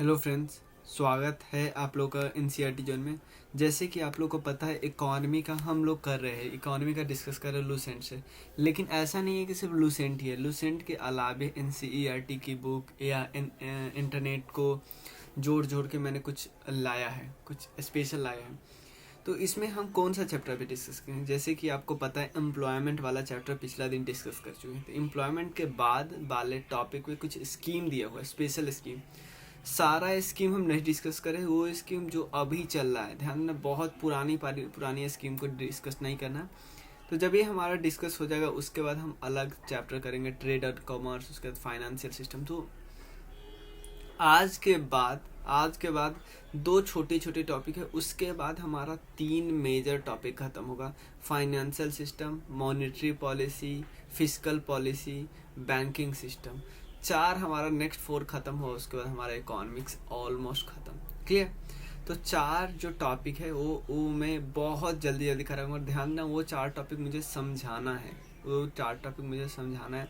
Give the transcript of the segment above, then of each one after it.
Hello friends, स्वागत है आप लोग का एनसीईआरटी जोन में। जैसे कि आप लोग को पता है, इकोनॉमी का हम लोग कर रहे हैं, इकोनॉमी का डिस्कस कर रहे हैं लूसेंट से। लेकिन ऐसा नहीं है कि सिर्फ लूसेंट ही है, लूसेंट के अलावे एनसीईआरटी की बुक या इंटरनेट को जोड़ जोड़ के मैंने कुछ लाया है, कुछ स्पेशल लाया है। तो इसमें हम कौन सा चैप्टर पे डिस्कस करें? जैसे कि आपको पता है, एम्प्लॉयमेंट वाला चैप्टर पिछला दिन डिस्कस कर चुके हैं। तो एम्प्लॉयमेंट के बाद वाले टॉपिक में कुछ स्कीम दिया हुआ है, स्पेशल स्कीम। सारा स्कीम हम नहीं डिस्कस करें, वो स्कीम जो अभी चल रहा है, ध्यान देना, बहुत पुरानी स्कीम को डिस्कस नहीं करना। तो जब ये हमारा डिस्कस हो जाएगा, उसके बाद हम अलग चैप्टर करेंगे, ट्रेड और कॉमर्स, उसके बाद फाइनेंशियल सिस्टम। तो आज के बाद दो छोटे छोटे टॉपिक है, उसके बाद हमारा 3 मेजर टॉपिक खत्म होगा। Financial system, monetary policy, fiscal policy, banking system. 4 हमारा नेक्स्ट 4 खत्म हो, उसके बाद हमारा इकोनॉमिक्स ऑलमोस्ट खत्म। क्लियर? तो 4 जो टॉपिक है वो मैं बहुत जल्दी जल्दी कराऊंगा। ध्यान देना, वो 4 टॉपिक मुझे समझाना है,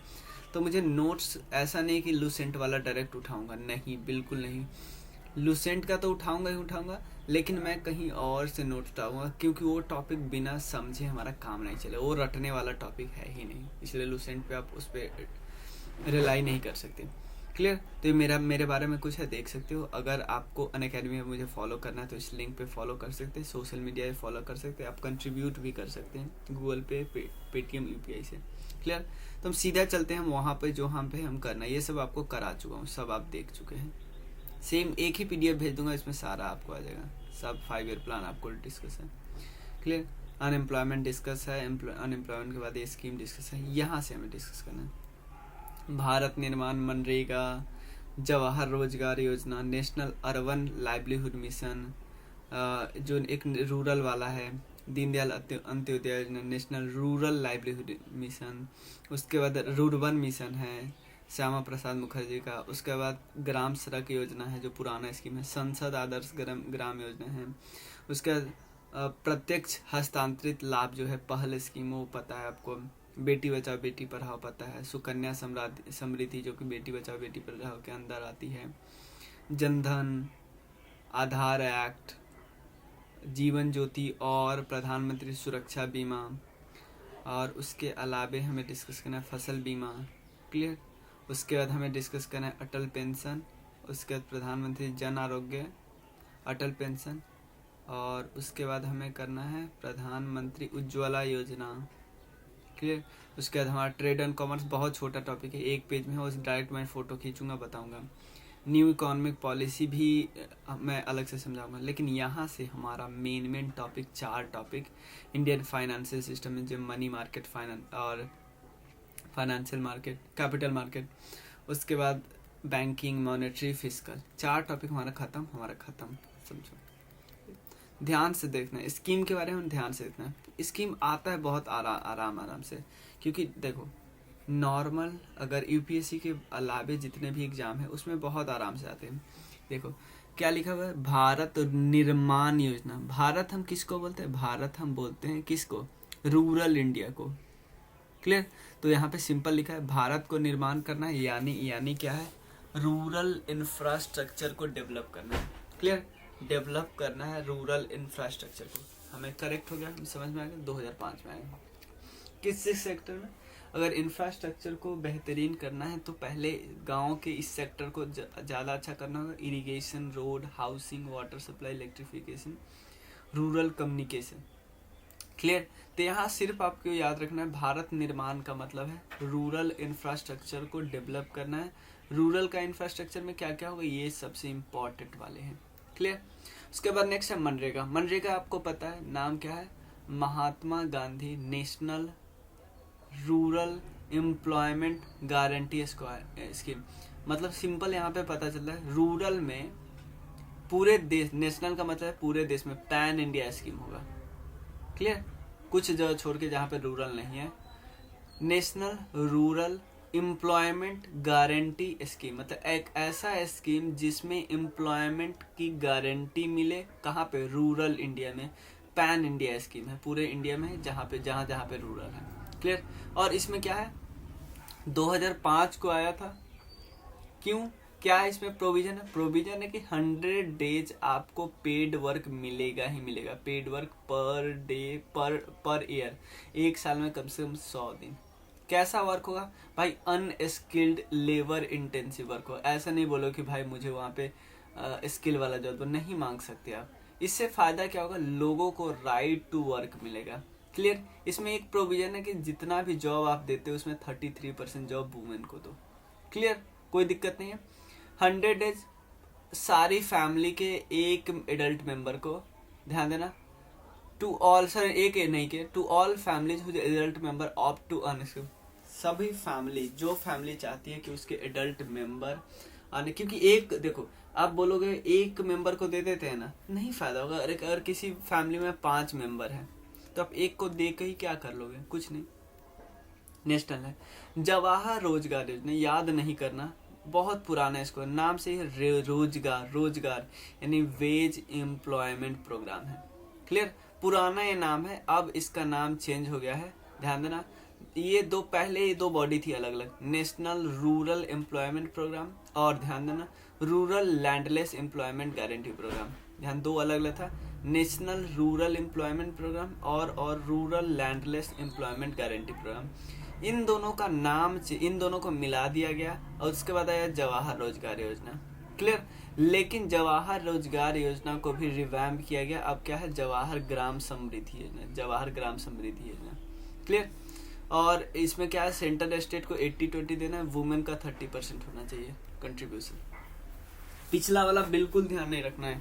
तो मुझे नोट्स ऐसा नहीं कि लूसेंट वाला डायरेक्ट उठाऊंगा, नहीं, बिल्कुल नहीं। लूसेंट का तो उठाऊंगा ही उठाऊंगा, लेकिन मैं कहीं और से नोट उठाऊंगा, क्योंकि वो टॉपिक बिना समझे हमारा काम नहीं चले, वो रटने वाला टॉपिक है ही नहीं। इसलिए लूसेंट पे आप उस पर रिलाई नहीं कर सकते। क्लियर? तो ये मेरे बारे में कुछ है, देख सकते हो। अगर आपको अनअकैडमी में मुझे फॉलो करना है तो इस लिंक पे फॉलो कर सकते हैं, सोशल मीडिया पे फॉलो कर सकते हैं, आप कंट्रीब्यूट भी कर सकते हैं गूगल पे, पेटीएम, यूपीआई से। क्लियर? तो हम सीधा चलते हैं वहाँ पे जो हम करना है, ये सब आपको करा चुका हूँ, सब आप देख चुके हैं। सेम एक ही पीडीएफ भेज दूंगा, इसमें सारा आपको आ जाएगा, सब 5 ईयर प्लान आपको डिस्कस है। क्लियर? अनएम्प्लॉयमेंट डिस्कस है, अनएम्प्लॉयमेंट के बाद ये स्कीम डिस्कस है, यहाँ से हमें डिस्कस करना है। भारत निर्माण, मनरेगा, जवाहर रोजगार योजना, नेशनल अर्बन लाइवलीहुड मिशन, जो एक रूरल वाला है, दीनदयाल अंत्योदय योजना, नेशनल रूरल लाइवलीहुड मिशन। उसके बाद रुर्बन मिशन है श्यामा प्रसाद मुखर्जी का। उसके बाद ग्राम सड़क योजना है, जो पुराना स्कीम है। संसद आदर्श ग्राम योजना है। उसके बाद प्रत्यक्ष हस्तांतरित लाभ जो है, पहल स्कीम, वो पता है आपको। बेटी बचाओ बेटी पढ़ाओ पता है। सुकन्या समृद्धि, जो कि बेटी बचाओ बेटी पढ़ाओ के अंदर आती है। जनधन, आधार एक्ट, जीवन ज्योति और प्रधानमंत्री सुरक्षा बीमा। और उसके अलावे हमें डिस्कस करना है फसल बीमा। क्लियर? उसके बाद हमें डिस्कस करना है अटल पेंशन। उसके बाद प्रधानमंत्री जन आरोग्य अटल पेंशन। और उसके बाद हमें करना है प्रधानमंत्री उज्ज्वला योजना। क्लियर? उसके बाद हमारा ट्रेड एंड कॉमर्स, बहुत छोटा टॉपिक है, 1 पेज में है, उस डायरेक्ट मैं फोटो खींचूंगा, बताऊंगा। न्यू इकोनॉमिक पॉलिसी भी मैं अलग से समझाऊंगा। लेकिन यहाँ से हमारा main topic, 4 topic, Indian financial system में, जो मनी मार्केट, फाइनेंस और फाइनेंशियल मार्केट, कैपिटल मार्केट। उसके बाद बैंकिंग, मॉनेटरी, फिस्कल। 4 टॉपिक हमारा खत्म। समझो, ध्यान से देखना है स्कीम के बारे में, ध्यान से देखना है। स्कीम आता है बहुत आराम से, क्योंकि देखो, नॉर्मल अगर यूपीएससी के अलावे जितने भी एग्जाम है, उसमें बहुत आराम से आते हैं। देखो क्या लिखा हुआ है, भारत निर्माण योजना। भारत हम किसको बोलते हैं? भारत हम बोलते हैं किसको? रूरल इंडिया को। क्लियर? तो यहाँ पे सिंपल लिखा है, भारत को निर्माण करना है, यानी क्या है? रूरल इंफ्रास्ट्रक्चर को डेवलप करना है। क्लियर? डेवलप करना है रूरल इंफ्रास्ट्रक्चर को। हमें करेक्ट हो गया, हम समझ में आ गया, 2005 में आएगा। किस सेक्टर में? अगर इंफ्रास्ट्रक्चर को बेहतरीन करना है तो पहले गांव के इस सेक्टर को ज़्यादा अच्छा करना होगा। Irrigation, road, housing, water supply, electrification, rural communication. Clear? तो यहाँ सिर्फ आपको याद रखना है, भारत निर्माण का मतलब है रूरल इंफ्रास्ट्रक्चर को डेवलप करना है। रूरल का इंफ्रास्ट्रक्चर में क्या क्या होगा, ये सबसे इम्पोर्टेंट वाले हैं। क्लियर? उसके बाद नेक्स्ट है मनरेगा। मनरेगा आपको पता है नाम क्या है? Mahatma Gandhi national rural employment guarantee scheme. मतलब सिंपल यहाँ पे पता चलता है, रूरल में पूरे देश, नेशनल का मतलब है पूरे देश में, पैन इंडिया स्कीम होगा। क्लियर? कुछ जगह छोड़ के जहाँ पे रूरल नहीं है। National rural employment guarantee scheme, मतलब एक ऐसा स्कीम जिसमें एम्प्लॉयमेंट की गारंटी मिले। कहाँ पे? रूरल इंडिया में। पैन इंडिया स्कीम है, पूरे इंडिया में, जहाँ पे रूरल है। क्लियर? और इसमें क्या है, 2005 को आया था। क्यों? क्या है इसमें प्रोविजन है? प्रोविजन है कि 100 डेज आपको पेड वर्क मिलेगा ही मिलेगा। Paid work per day per year, एक साल में कम से कम 100 दिन। कैसा वर्क होगा भाई? अनस्किल्ड लेबर इंटेंसिव वर्क हो। ऐसा नहीं बोलो कि भाई मुझे वहाँ पे स्किल वाला जॉब नहीं मांग सकते आप। इससे फायदा क्या होगा? लोगों को राइट टू वर्क मिलेगा। क्लियर? इसमें एक प्रोविजन है कि जितना भी जॉब आप देते हो उसमें 33% जॉब वुमेन को दो। क्लियर? कोई दिक्कत नहीं है। 100 डेज सारी फैमिली के एक एडल्ट मेंबर को, ध्यान देना, टू ऑल, सर एक नहीं के, to all families whose adult member opt to unskilled. सभी फैमिली, जो फैमिली चाहती है कि उसके एडल्ट मेंबर आने, क्योंकि एक देखो आप बोलोगे एक मेंबर को दे देते हैं ना, नहीं फायदा होगा। अगर किसी फैमिली में 5 मेंबर हैं तो आप एक को दे के ही क्या कर लोगे? कुछ नहीं। नेशनल है जवाहर रोजगार योजना, याद नहीं करना, बहुत पुराना है, इसको नाम से ही रोजगार यानी वेज एम्प्लॉयमेंट प्रोग्राम है। क्लियर? पुराना ये नाम है, अब इसका नाम चेंज हो गया है, ध्यान देना। ये पहले ये 2 बॉडी थी अलग अलग, नेशनल रूरल एम्प्लॉयमेंट प्रोग्राम और ध्यान देना rural landless employment guarantee program. ध्यान, 2 अलग अलग था, नेशनल रूरल एम्प्लॉयमेंट प्रोग्राम और rural landless employment guarantee program. इन दोनों का नाम, इन दोनों को मिला दिया गया और उसके बाद आया जवाहर रोजगार योजना। क्लियर? लेकिन जवाहर रोजगार योजना को भी रिवैम्प किया गया, अब क्या है? जवाहर ग्राम समृद्धि योजना, जवाहर ग्राम समृद्धि योजना। क्लियर? और इसमें क्या है? सेंट्रल स्टेट को 80-20 देना है, वुमेन का 30% होना चाहिए कंट्रीब्यूशन। पिछला वाला बिल्कुल ध्यान नहीं रखना है,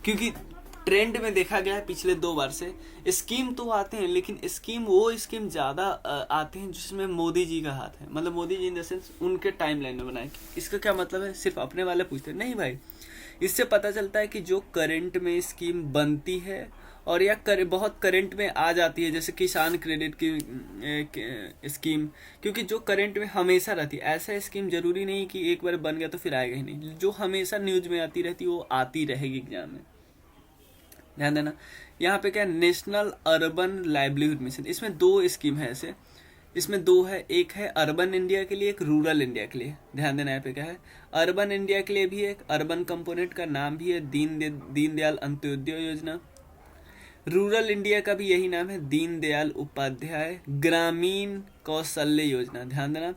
क्योंकि ट्रेंड में देखा गया है पिछले 2 बार से स्कीम तो आते हैं, लेकिन वो स्कीम ज्यादा आते हैं जिसमें मोदी जी का हाथ है। मतलब Modi ji in the sense उनके टाइम लाइन में बनाए। इसका क्या मतलब है? सिर्फ अपने वाले पूछते नहीं भाई, इससे पता चलता है कि जो करंट में स्कीम बनती है और या बहुत करंट में आ जाती है, जैसे किसान क्रेडिट की स्कीम, क्योंकि जो करंट में हमेशा रहती है, ऐसा स्कीम जरूरी नहीं कि एक बार बन गया तो फिर आएगा ही नहीं, जो हमेशा न्यूज में आती रहती है वो आती रहेगी एग्जाम में। ध्यान देना, यहाँ पे क्या है? National urban livelihood mission. इसमें 2 स्कीम है ऐसे, इसमें 2 है, एक है अर्बन इंडिया के लिए, एक रूरल इंडिया के लिए। ध्यान देना, यहाँ पे क्या है? अर्बन इंडिया के लिए भी एक अर्बन कंपोनेंट का नाम भी है दीनदयाल अंत्योदय योजना। रूरल इंडिया का भी यही नाम है, दीनदयाल उपाध्याय ग्रामीण कौशल्य योजना। ध्यान देना,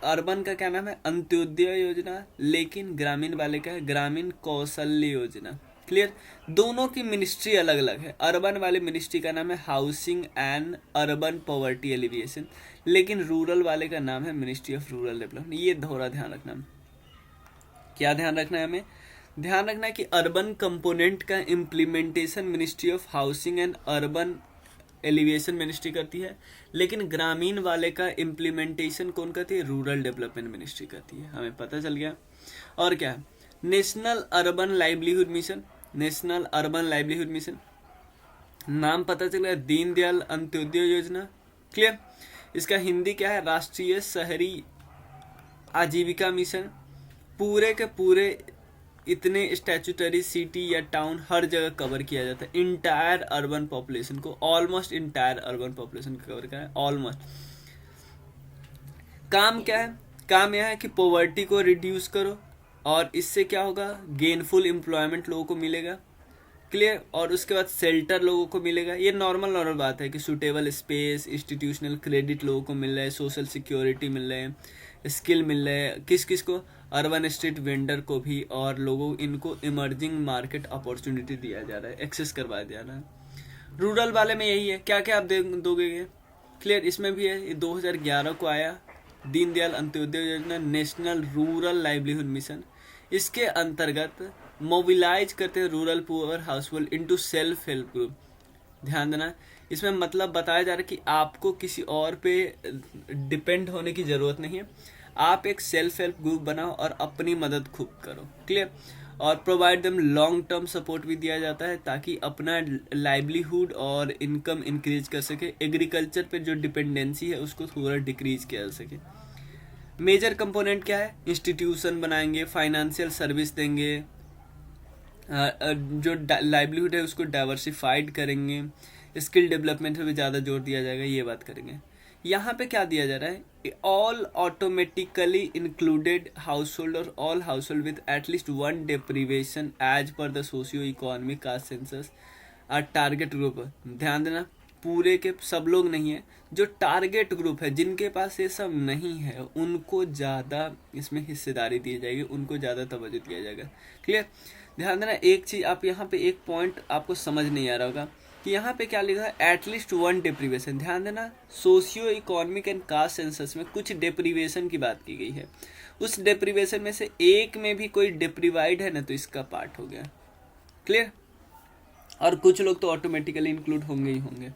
अर्बन का क्या नाम है? अंत्योदय योजना, लेकिन ग्रामीण वाले का है ग्रामीण कौशल्य योजना। क्लियर? दोनों की मिनिस्ट्री अलग अलग है। अर्बन वाले मिनिस्ट्री का नाम है housing and urban poverty alleviation, लेकिन रूरल वाले का नाम है मिनिस्ट्री ऑफ रूरल डेवलपमेंट। ये दोहरा ध्यान रखना। क्या ध्यान रखना है हमें? ध्यान रखना है कि अर्बन कंपोनेंट का implementation ministry of housing and urban elevation ministry करती है, लेकिन ग्रामीण वाले का इम्प्लीमेंटेशन कौन करती है? रूरल डेवलपमेंट मिनिस्ट्री करती है। हमें पता चल गया। और क्या है? National urban livelihood mission, national urban livelihood mission नाम पता चला, दीनदयाल अंत्योदय योजना। क्लियर? इसका हिंदी क्या है? राष्ट्रीय शहरी आजीविका मिशन। पूरे के पूरे इतने स्टैट्यूटरी सिटी या टाउन हर जगह कवर किया जाता है, इंटायर अर्बन पॉपुलेशन को, ऑलमोस्ट इंटायर अर्बन पॉपुलेशन को कवर करा है, ऑलमोस्ट। काम क्या है? काम यह है कि पॉवर्टी को रिड्यूस करो, और इससे क्या होगा? गेनफुल एम्प्लॉयमेंट लोगों को मिलेगा। क्लियर? और उसके बाद शेल्टर लोगों को मिलेगा। ये नॉर्मल बात है कि सूटेबल स्पेस, इंस्टीट्यूशनल क्रेडिट लोगों को मिल रहा है, सोशल सिक्योरिटी मिल रहे हैं, स्किल मिल रहे हैं। किस किस को? अर्बन स्ट्रीट वेंडर को भी, और लोगों इनको इमर्जिंग मार्केट अपॉर्चुनिटी दिया जा रहा है, एक्सेस करवा दिया रहा है। रूरल वाले में यही है। क्या क्या आप दोगे? क्लियर? इसमें भी है, ये 2011 को आया, दीनदयाल अंत्योदय योजना, नेशनल रूरल लाइवलीहुड मिशन। इसके अंतर्गत मोबिलाइज करते हैं rural poor house hold into self help group. ध्यान देना, इसमें मतलब बताया जा रहा है कि आपको किसी और पे डिपेंड होने की जरूरत नहीं है, आप एक सेल्फ हेल्प ग्रुप बनाओ और अपनी मदद खुद करो। क्लियर? और provide them long term support भी दिया जाता है, ताकि अपना लाइवलीहुड और इनकम इंक्रीज कर सके, एग्रीकल्चर पे जो डिपेंडेंसी है उसको थोड़ा डिक्रीज किया जा सके। मेजर कंपोनेंट क्या है? इंस्टीट्यूशन बनाएंगे, फाइनेंशियल सर्विस देंगे, जो लाइवलीहुड है उसको डाइवर्सिफाइड करेंगे, स्किल डेवलपमेंट पे भी ज़्यादा जोर दिया जाएगा, ये बात करेंगे। यहाँ पे क्या दिया जा रहा है, all automatically included household और all household with at least one deprivation as per the socio economic caste census are target group. ध्यान देना, पूरे के सब लोग नहीं है, जो टारगेट ग्रुप है जिनके पास ये सब नहीं है उनको ज़्यादा इसमें हिस्सेदारी दी जाएगी, उनको ज़्यादा तवज्जो दिया जाएगा। क्लियर। ध्यान देना, एक चीज़ आप यहाँ पे एक पॉइंट आपको समझ नहीं आ रहा होगा कि यहाँ पे क्या लिखा है, एटलीस्ट वन डेप्रीवेशन। ध्यान देना, socio economic and caste census में कुछ डेप्रीवेशन की बात की गई है, उस डेप्रीवेशन में से एक में भी कोई डेप्रीवाइड है ना तो इसका पार्ट हो गया। क्लियर। और कुछ लोग तो ऑटोमेटिकली इंक्लूड होंगे ही होंगे।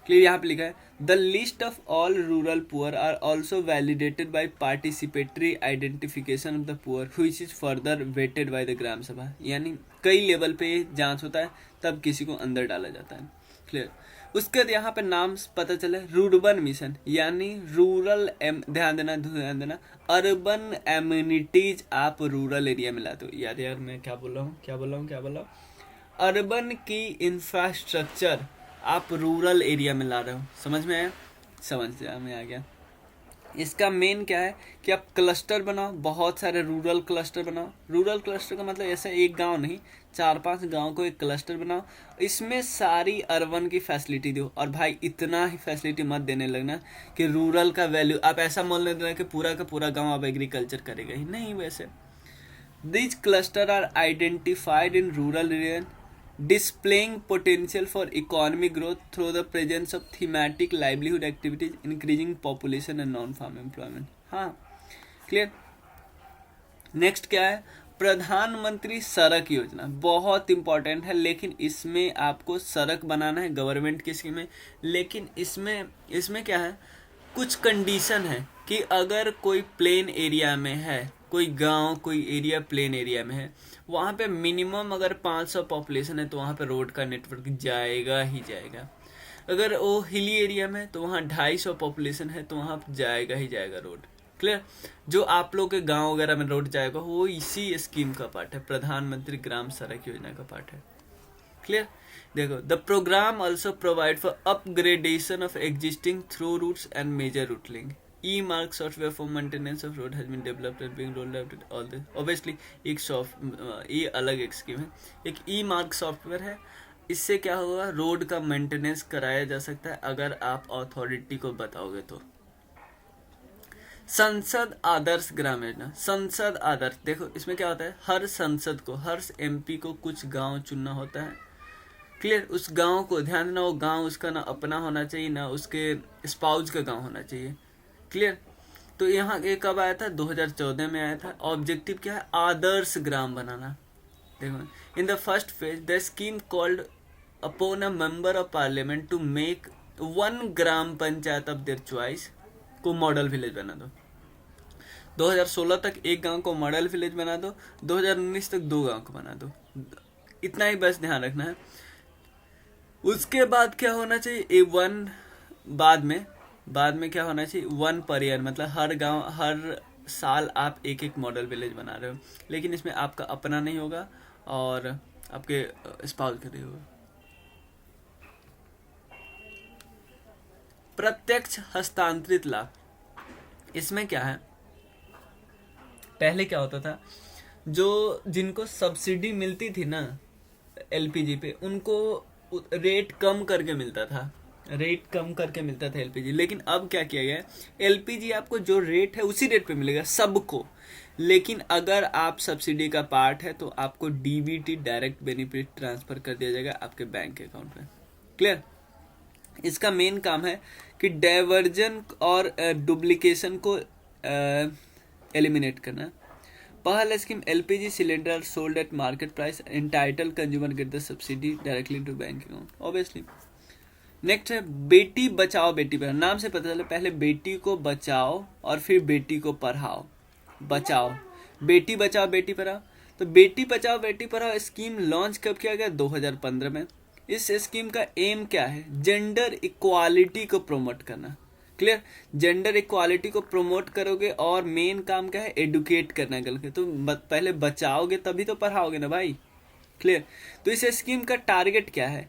क्लियर। यहाँ पे लिखा है the list of all rural poor are also validated by participatory identification of the poor which is further vetted by the Gram Sabha. यानी कई लेवल पे जांच होता है तब किसी को अंदर डाला जाता है। क्लियर। उसके बाद यहाँ पे नाम पता चला, रूरबन मिशन यानी रूरल ध्यान देना अर्बन एम्यूनिटीज आप रूरल एरिया में लाते हो। यार मैं क्या बोल रहा हूँ, अर्बन की इंफ्रास्ट्रक्चर आप रूरल एरिया में ला रहे हो। समझ में आया? समझ में आ गया। इसका मेन क्या है कि आप क्लस्टर बनाओ, बहुत सारे रूरल क्लस्टर बनाओ। रूरल क्लस्टर का मतलब ऐसा एक गांव नहीं, 4-5 गांव को एक क्लस्टर बनाओ, इसमें सारी अर्बन की फैसिलिटी दो। और भाई इतना ही फैसिलिटी मत देने लगना कि रूरल का वैल्यू आप ऐसा मान लेना कि पूरा का पूरा गाँव आप एग्रीकल्चर करेगा ही नहीं। वैसे this cluster are identified in rural area displaying potential for economic growth through the presence of thematic livelihood activities, increasing population and non-farm employment। हाँ, क्लियर। नेक्स्ट क्या है, प्रधानमंत्री सड़क योजना बहुत इंपॉर्टेंट है, लेकिन इसमें आपको सड़क बनाना है, गवर्नमेंट की स्कीम है, लेकिन इसमें क्या है, कुछ कंडीशन है कि अगर कोई प्लेन एरिया में है, कोई गांव कोई एरिया प्लेन एरिया में है, वहाँ पे मिनिमम अगर 500 पॉपुलेशन है तो वहाँ पे रोड का नेटवर्क जाएगा ही जाएगा। अगर वो हिली एरिया में तो वहाँ 250 पॉपुलेशन है तो वहाँ जाएगा ही जाएगा रोड। क्लियर। जो आप लोग के गांव वगैरह में रोड जाएगा वो इसी स्कीम का पार्ट है, प्रधानमंत्री ग्राम सड़क योजना का पार्ट है। क्लियर। देखो, the program also provide for upgradation of existing through routes and major route link. E-mark software for maintenance of road has been developed and being rolled out all this। Obviously ये अलग एक scheme है। एक E-mark software है, इससे क्या होगा, road का मेंटेनेंस कराया जा सकता है अगर आप अथॉरिटी को बताओगे तो। संसद आदर्श ग्राम योजना, संसद आदर्श, देखो इसमें क्या होता है, हर संसद को, हर MP को कुछ गांव चुनना होता है। क्लियर। उस गांव को ध्यान देना, वो गांव उसका ना अपना होना चाहिए ना उसके स्पाउस का गांव होना चाहिए। क्लियर। तो यहाँ ये कब आया था, 2014 में आया था। ऑब्जेक्टिव क्या है, आदर्श ग्राम बनाना। देखो, in the first phase the scheme called upon a member of parliament to make 1 gram panchayat of their choice को मॉडल विलेज बना दो। 2016 तक एक गांव को मॉडल विलेज बना दो, 2019 तक 2 गांव को बना दो। इतना ही बस ध्यान रखना है। उसके बाद क्या होना चाहिए, बाद में क्या होना चाहिए, 1 पर ईयर, मतलब हर गांव हर साल आप एक एक मॉडल विलेज बना रहे हो, लेकिन इसमें आपका अपना नहीं होगा और आपके स्पाउस का नहीं होगा। प्रत्यक्ष हस्तांतरित लाभ, इसमें क्या है, पहले क्या होता था, जो जिनको सब्सिडी मिलती थी ना LPG पे, उनको रेट कम करके मिलता था, LPG। लेकिन अब क्या किया गया है, LPG आपको जो रेट है उसी रेट पे मिलेगा सबको, लेकिन अगर आप सब्सिडी का पार्ट है तो आपको DBT डायरेक्ट बेनिफिट ट्रांसफर कर दिया जाएगा आपके बैंक अकाउंट में। क्लियर। इसका मेन काम है कि डाइवर्जन और डुप्लीकेशन को एलिमिनेट करना। पहला scheme, LPG cylinder sold at market price, entitle consumer get the subsidy directly to bank account, obviously. Next है बेटी बचाओ बेटी पढ़ाओ। नाम से पता चला, पहले बेटी को बचाओ और फिर बेटी को पढ़ाओ। बचाओ, बेटी बचाओ बेटी पढ़ाओ। तो बेटी बचाओ बेटी पढ़ाओ स्कीम लॉन्च कब किया गया, 2015 में। इस स्कीम का एम क्या है, जेंडर इक्वालिटी को प्रमोट करना। क्लियर। जेंडर इक्वालिटी को प्रमोट करोगे और मेन काम क्या है, एडुकेट करना है। तो पहले बचाओगे तभी तो पढ़ाओगे ना भाई। क्लियर। तो इस स्कीम का टारगेट क्या है,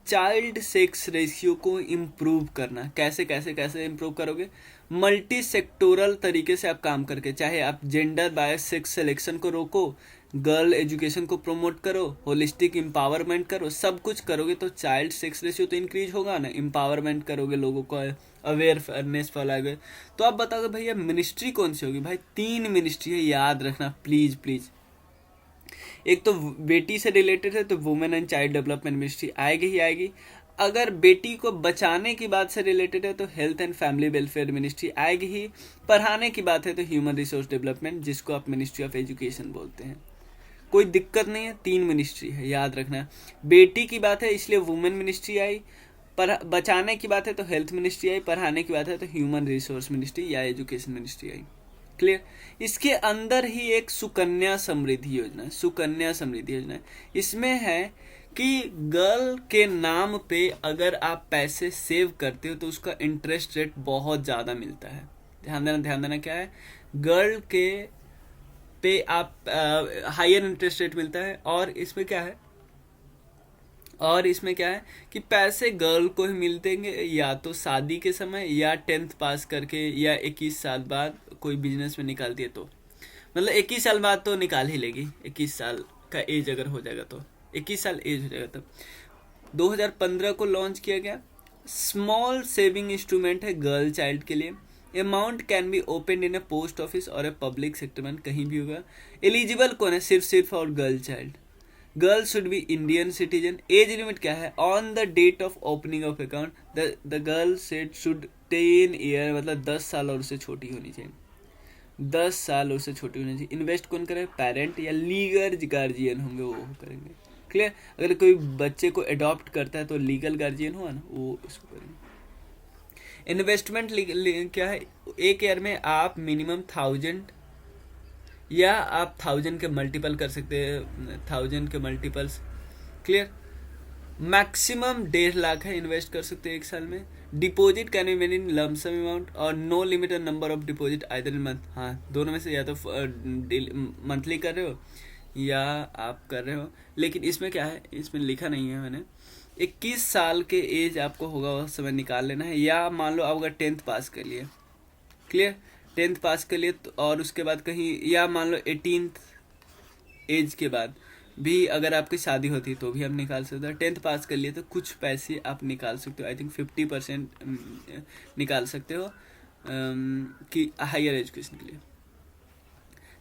चाइल्ड सेक्स रेशियो को इम्प्रूव करना। कैसे कैसे कैसे इम्प्रूव करोगे? मल्टी सेक्टोरल तरीके से आप काम करके, चाहे आप जेंडर बायस सेक्स सिलेक्शन को रोको, गर्ल एजुकेशन को प्रमोट करो, होलिस्टिक एम्पावरमेंट करो, सब कुछ करोगे तो चाइल्ड सेक्स रेशियो तो इंक्रीज होगा ना। एम्पावरमेंट करोगे, लोगों को अवेयरनेस फैलाओगे। तो आप बताओगे भैया मिनिस्ट्री कौन सी होगी? भाई 3 मिनिस्ट्री है, याद रखना प्लीज प्लीज। एक तो बेटी से रिलेटेड है तो women and child development ministry आएगी ही आएगी। अगर बेटी को बचाने की बात से रिलेटेड है तो health and family welfare ministry आएगी ही। पढ़ाने की बात है तो ह्यूमन रिसोर्स डेवलपमेंट, जिसको आप मिनिस्ट्री ऑफ एजुकेशन बोलते हैं। कोई दिक्कत नहीं है, 3 मिनिस्ट्री है, याद रखना। बेटी की बात है इसलिए वुमेन मिनिस्ट्री आई, पर बचाने की बात है तो हेल्थ मिनिस्ट्री आई, पढ़ाने की बात है तो ह्यूमन रिसोर्स मिनिस्ट्री या एजुकेशन मिनिस्ट्री आई। क्लियर? इसके अंदर ही एक सुकन्या समृद्धि योजना है। सुकन्या समृद्धि योजना है, इसमें है कि गर्ल के नाम पे अगर आप पैसे सेव करते हो तो उसका इंटरेस्ट रेट बहुत ज़्यादा मिलता है। ध्यान देना क्या है, गर्ल के पे आप हायर इंटरेस्ट रेट मिलता है। और इसमें क्या है कि पैसे गर्ल को ही मिलतेंगे या तो शादी के समय या 10th पास करके या 21 साल बाद कोई बिजनेस में निकालती है तो, मतलब 21 साल बाद तो निकाल ही लेगी। 21 साल का एज अगर हो जाएगा तो, 21 साल एज हो जाएगा तब। 2015 को लॉन्च किया गया। स्मॉल सेविंग इंस्ट्रूमेंट है गर्ल चाइल्ड के लिए। Amount can be open in A post office और ए पब्लिक सेक्टर में, कहीं भी होगा। एलिजिबल कौन है? सिर्फ और girl child. Girl should be Indian citizen. Age limit क्या है? On the date of opening of account the girl set should 10 year, मतलब 10 साल और उससे छोटी होनी चाहिए। 10 साल उससे छोटी होनी चाहिए। इन्वेस्ट कौन करे? पेरेंट या लीगल गार्जियन होंगे, वो करेंगे। क्लियर? अगर कोई बच्चे को अडॉप्ट करता है तो लीगल गार्जियन हुआ ना, वो उसको करेंगे। इन्वेस्टमेंट क्या है? एक ईयर में आप मिनिमम 1000 या आप 1000 के मल्टीपल कर सकते हैं, 1000 के मल्टीपल्स। क्लियर? मैक्सिमम 1.5 लाख है, इन्वेस्ट कर सकते हैं एक साल में। Deposit can be made in lump sum amount और no limited number of deposit either in month. हाँ, दोनों में से या तो मंथली कर रहे हो या आप कर रहे हो। लेकिन इसमें क्या है, इसमें लिखा नहीं है मैंने। 21 साल के एज आपको होगा उस समय निकाल लेना है। या मान लो आप अगर 10th पास कर लिए, क्लियर, 10th पास कर लिए तो, और उसके बाद कहीं, या मान लो 18th एज के बाद भी अगर आपकी शादी होती तो भी आप निकाल सकते हो। 10th पास कर लिए तो कुछ पैसे आप निकाल सकते हो, आई थिंक 50% निकाल सकते हो कि हायर एजुकेशन के लिए।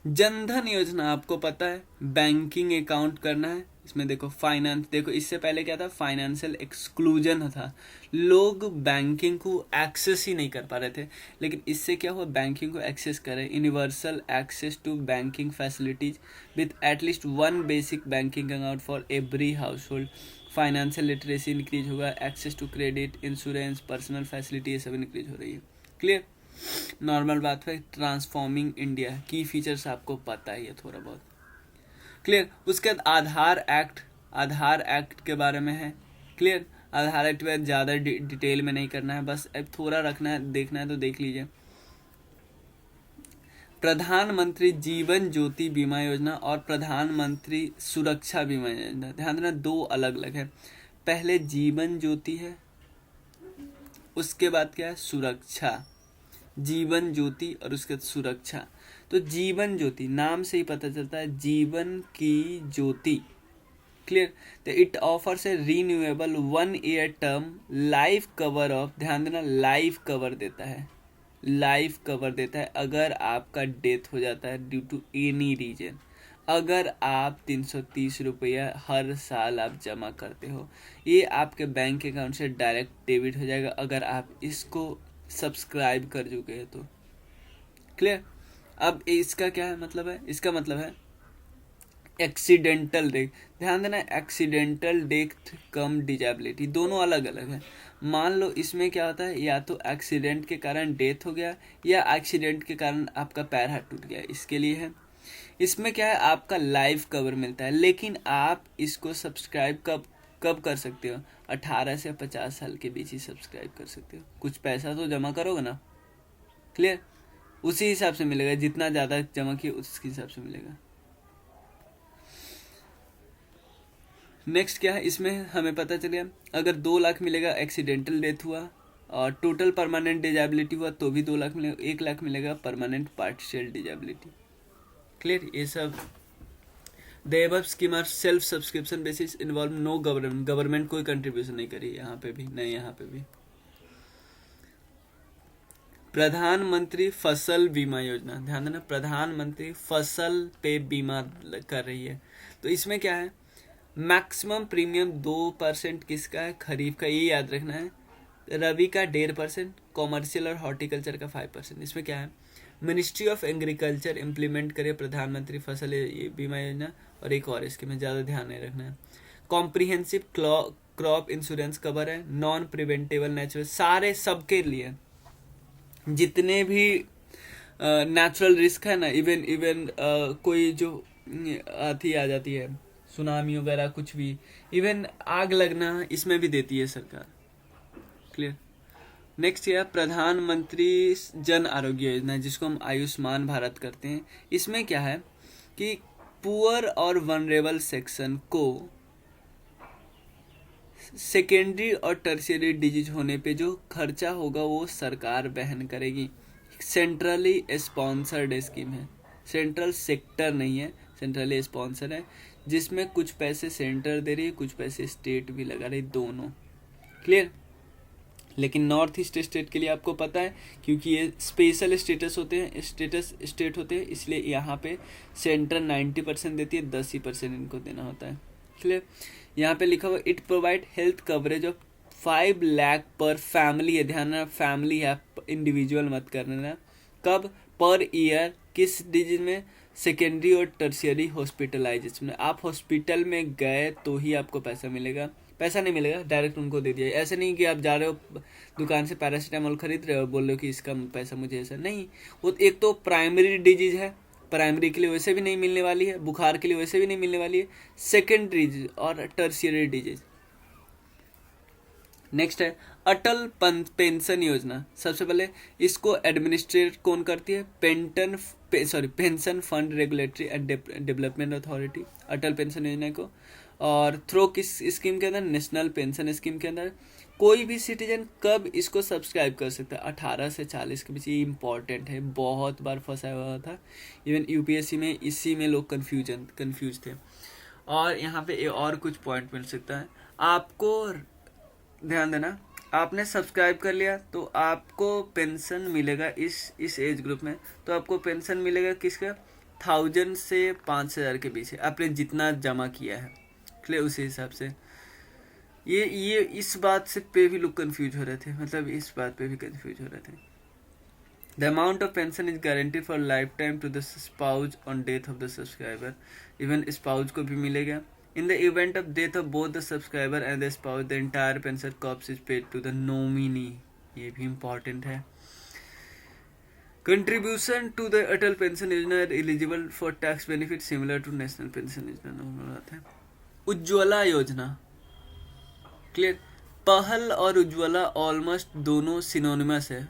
जनधन योजना आपको पता है, बैंकिंग अकाउंट करना है। इसमें देखो फाइनेंस, देखो इससे पहले क्या था, फाइनेंशियल एक्सक्लूजन था, लोग बैंकिंग को एक्सेस ही नहीं कर पा रहे थे। लेकिन इससे क्या हुआ, बैंकिंग को एक्सेस करें। Universal access to banking facilities with at least 1 basic banking account for every household. Financial literacy increase होगा। Access to credit, insurance, personal facility, ये सब इंक्रीज हो रही है। क्लियर? नॉर्मल बात है। ट्रांसफॉर्मिंग इंडिया की फीचर्स आपको पता ही है थोड़ा बहुत। क्लियर? उसके बाद आधार एक्ट के बारे में है। क्लियर? आधार एक्ट में ज़्यादा डिटेल में नहीं करना है, बस अब थोड़ा रखना है, देखना है तो देख लीजिए। प्रधानमंत्री जीवन ज्योति बीमा योजना और प्रधानमंत्री सुरक्षा बीमा योजना, ध्यान देना, 2 अलग अलग है। पहले जीवन ज्योति है, उसके बाद क्या है, सुरक्षा। जीवन ज्योति और उसके बाद सुरक्षा। तो जीवन ज्योति नाम से ही पता चलता है, जीवन की ज्योति। क्लियर? तो it offers A renewable 1 year term life cover of, ध्यान देना, लाइफ कवर देता है। लाइफ कवर देता है अगर आपका डेथ हो जाता है ड्यू टू एनी रीजन। अगर आप 330 रुपया हर साल आप जमा करते हो, ये आपके बैंक अकाउंट से डायरेक्ट डेबिट हो जाएगा अगर आप इसको सब्सक्राइब कर चुके हैं तो। क्लियर? अब इसका क्या है मतलब है, इसका मतलब है एक्सीडेंटल डेथ। ध्यान देना, एक्सीडेंटल डेथ कम डिजेबिलिटी, दोनों अलग अलग है। मान लो इसमें क्या होता है, या तो एक्सीडेंट के कारण डेथ हो गया या एक्सीडेंट के कारण आपका पैर हाथ टूट गया, इसके लिए है। इसमें क्या है, आपका लाइफ कवर मिलता है। लेकिन आप इसको सब्सक्राइब कब कर सकते हो, 18 से 50 साल के बीच ही सब्सक्राइब कर सकते हो। कुछ पैसा तो जमा करोगे ना। क्लियर? उसी हिसाब से मिलेगा, जितना ज़्यादा जमा किए उसके हिसाब से मिलेगा। नेक्स्ट क्या है, इसमें हमें पता चलेगा अगर 2 लाख मिलेगा एक्सीडेंटल डेथ हुआ, और टोटल परमानेंट डिजेबिलिटी हुआ तो भी 2 लाख मिलेगा, 1 लाख मिलेगा परमानेंट पार्शियल डिजेबिलिटी। क्लियर, ये सब the above scheme are self subscription basis, involve no government कोई कंट्रीब्यूशन नहीं करी यहाँ पे भी, नहीं यहाँ पे भी। प्रधानमंत्री फसल बीमा योजना, ध्यान देना, प्रधानमंत्री फसल पे बीमा कर रही है। तो इसमें क्या है, मैक्सिमम प्रीमियम 2% किसका है, खरीफ का, ये याद रखना है। रबी का 1.5%, कॉमर्शियल और हॉर्टिकल्चर का 5%। इसमें क्या है, मिनिस्ट्री ऑफ एग्रीकल्चर इम्प्लीमेंट करे प्रधानमंत्री फसल बीमा योजना, और एक और इसके में ज़्यादा ध्यान नहीं रखना है। कॉम्प्रिहेंसिव क्रॉप इंश्योरेंस कवर है, नॉन प्रिवेंटेबल नेचुरल, सारे सबके लिए जितने भी नेचुरल रिस्क है ना, इवन कोई जो आती आ जाती है, सुनामी वगैरह कुछ भी, इवन आग लगना, इसमें भी देती है सरकार। क्लियर। नेक्स्ट है प्रधानमंत्री जन आरोग्य योजना, जिसको हम आयुष्मान भारत करते हैं। इसमें क्या है कि पुअर और वनरेबल सेक्शन को सेकेंडरी और टर्शियरी डिजीज होने पे जो खर्चा होगा वो सरकार वहन करेगी। सेंट्रली स्पॉन्सर्ड स्कीम है, सेंट्रल सेक्टर नहीं है, सेंट्रली स्पॉन्सर है, जिसमें कुछ पैसे सेंटर दे रही है, कुछ पैसे स्टेट भी लगा रही, दोनों। क्लियर। लेकिन नॉर्थ ईस्ट स्टेट के लिए आपको पता है, क्योंकि ये स्पेशल स्टेटस होते हैं, स्टेट होते हैं, इसलिए यहाँ पे सेंटर 90% देती है, 10% इनको देना होता है। क्लियर। यहाँ पे लिखा हुआ it provide health coverage of 5 lakh पर फैमिली है, ध्यान रखना फैमिली है, इंडिविजुअल मत करना। कब, पर ईयर, किस डिजीज में, सेकेंडरी और टर्शियरी हॉस्पिटलाइजेशन में। आप हॉस्पिटल में गए तो ही आपको पैसा मिलेगा, पैसा नहीं मिलेगा, डायरेक्ट उनको दे दिया। ऐसे नहीं कि आप जा रहे हो दुकान से पैरासीटामोल खरीद रहे हो और बोल रहे हो कि इसका पैसा मुझे, ऐसा नहीं। वो एक तो प्राइमरी डिजीज है, प्राइमरी के लिए वैसे भी नहीं मिलने वाली है, बुखार के लिए वैसे भी नहीं मिलने वाली है, सेकेंडरी और टर्शियरी डिजीज। नेक्स्ट है अटल पेंशन योजना। सबसे पहले इसको एडमिनिस्ट्रेट कौन करती है, pension fund regulatory and development authority, Atal pension योजना को। और थ्रो किस स्कीम के अंदर, नेशनल पेंशन स्कीम के अंदर। कोई भी सिटीजन कब इसको सब्सक्राइब कर सकता है, 18 से 40 के बीच। ये इंपॉर्टेंट है, बहुत बार फंसा हुआ था, इवन यूपीएससी में इसी में लोग कंफ्यूज थे। और यहाँ पे और कुछ पॉइंट मिल सकता है आपको, ध्यान देना। आपने सब्सक्राइब कर लिया तो आपको पेंशन मिलेगा इस एज ग्रुप में, तो आपको पेंशन मिलेगा किसका, 1000 से 5000 के बीच है, आपने जितना जमा किया है। क्लियर, उसी हिसाब से ये इस बात से पे भी लोग कंफ्यूज हो रहे थे, मतलब इस बात पे भी कंफ्यूज हो रहे थे। The amount of pension is guarantee for lifetime to the spouse on death of the subscriber, even spouse को भी मिलेगा। In the event of death of both the subscriber and the spouse the entire pension corpus is paid to the nominee, ये भी important है। Contribution to the Atal pension Yojana are eligible for tax benefit similar to national pension Yojana. Ujjwala योजना। Clear. पहल और Ujjwala almost दोनों synonymous है।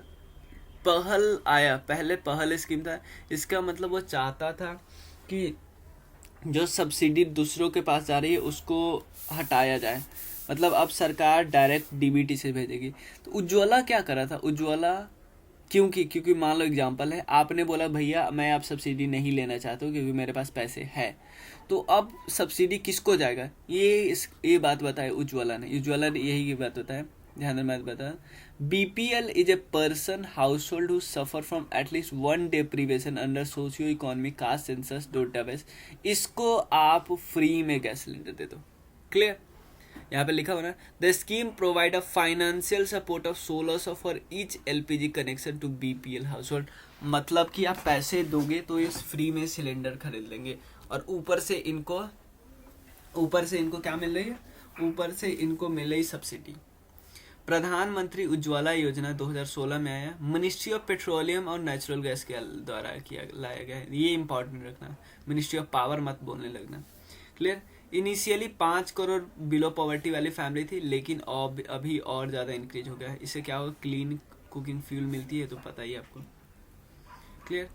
पहल आया, पहले पहल स्कीम था, इसका मतलब वो चाहता था कि जो सब्सिडी दूसरों के पास जा रही है उसको हटाया जाए, मतलब अब सरकार डायरेक्ट डीबीटी से भेजेगी। तो उज्ज्वला क्या करा था, उज्ज्वला क्योंकि मान लो एग्जांपल है, आपने बोला भैया मैं आप सब्सिडी नहीं लेना चाहता हूँ क्योंकि मेरे पास पैसे है, तो अब सब्सिडी किसको जाएगा, ये बात बताए उज्ज्वला ने। उज्ज्वला ने यही की बात बताया, ध्यान में बात बता। BPL is a person household who suffer from at least 1 deprivation under socio economic caste census database, इसको आप फ्री में गैस सिलेंडर दे दो। क्लियर। यहाँ पे लिखा हुआ ना, the scheme provide a financial support of 1600 for each LPG connection to BPL household, मतलब कि आप पैसे दोगे तो ये फ्री में सिलेंडर खरीद लेंगे, और ऊपर से इनको क्या मिल रही है, ऊपर से इनको मिल रही सब्सिडी। प्रधानमंत्री उज्ज्वला योजना 2016 में आया, मिनिस्ट्री ऑफ पेट्रोलियम और नेचुरल गैस के द्वारा लाया गया है, ये इंपॉर्टेंट रखना, मिनिस्ट्री ऑफ पावर मत बोलने लगना। Clear. Initially 5 crore below poverty वाली फैमिली थी, लेकिन अभी और ज़्यादा इंक्रीज हो गया है। इससे क्या होगा, क्लीन कुकिंग फ्यूल मिलती है, तो पता ही आपको। क्लियर।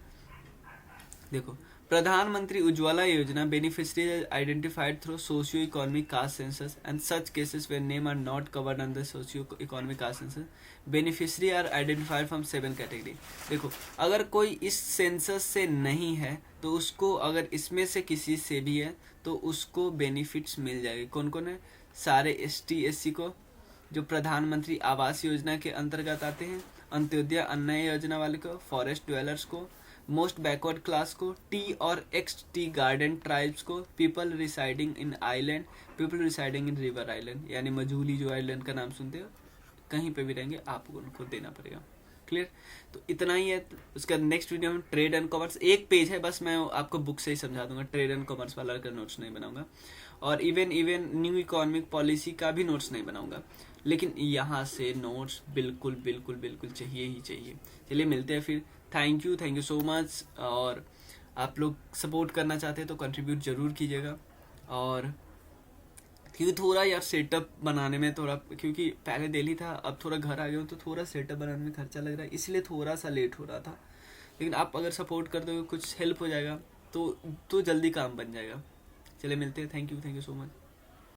देखो प्रधानमंत्री उज्ज्वला योजना beneficiaries are identified through socio-economic caste census and such cases where name are not covered under socio-economic caste census. Beneficiary are identified from 7 category. देखो, अगर कोई इस सेंसस से नहीं है तो उसको, अगर इसमें से किसी से भी है तो उसको बेनिफिट्स मिल जाएगी. कौन कौन है? सारे ST SC को, जो प्रधानमंत्री आवास योजना के अंतर्गत आते हैं, अंत्योदय अन्न योजना वाले को, फॉरेस्ट ड्वेलर्स को, मोस्ट बैकवर्ड क्लास को, टी और XT गार्डन ट्राइब्स को, people residing in island, people residing in river island, यानी मजूली जो आइलैंड का नाम सुनते हो, कहीं पे भी रहेंगे आपको उनको देना पड़ेगा. क्लियर? तो इतना ही है. उसका नेक्स्ट वीडियो में ट्रेड एंड कॉमर्स, एक पेज है बस, मैं आपको बुक से ही समझा दूंगा. ट्रेड एंड कॉमर्स वाला का नोट्स नहीं बनाऊंगा, और इवन न्यू इकोनॉमिक पॉलिसी का भी नोट्स नहीं बनाऊंगा. लेकिन यहाँ से नोट्स बिल्कुल बिल्कुल बिल्कुल चाहिए ही चाहिए. चलिए मिलते हैं फिर. Thank you so much. और आप लोग सपोर्ट करना चाहते हैं तो कंट्रीब्यूट जरूर कीजिएगा. और क्योंकि थोड़ा यार सेटअप बनाने में थोड़ा, क्योंकि पहले दिल्ली था, अब थोड़ा घर आ गया हूँ, तो थोड़ा सेटअप बनाने में खर्चा लग रहा है, इसलिए थोड़ा सा लेट हो रहा था. लेकिन आप अगर सपोर्ट कर दोगे, कुछ हेल्प हो जाएगा तो जल्दी काम बन जाएगा. चलिए मिलते हैं. Thank you so much.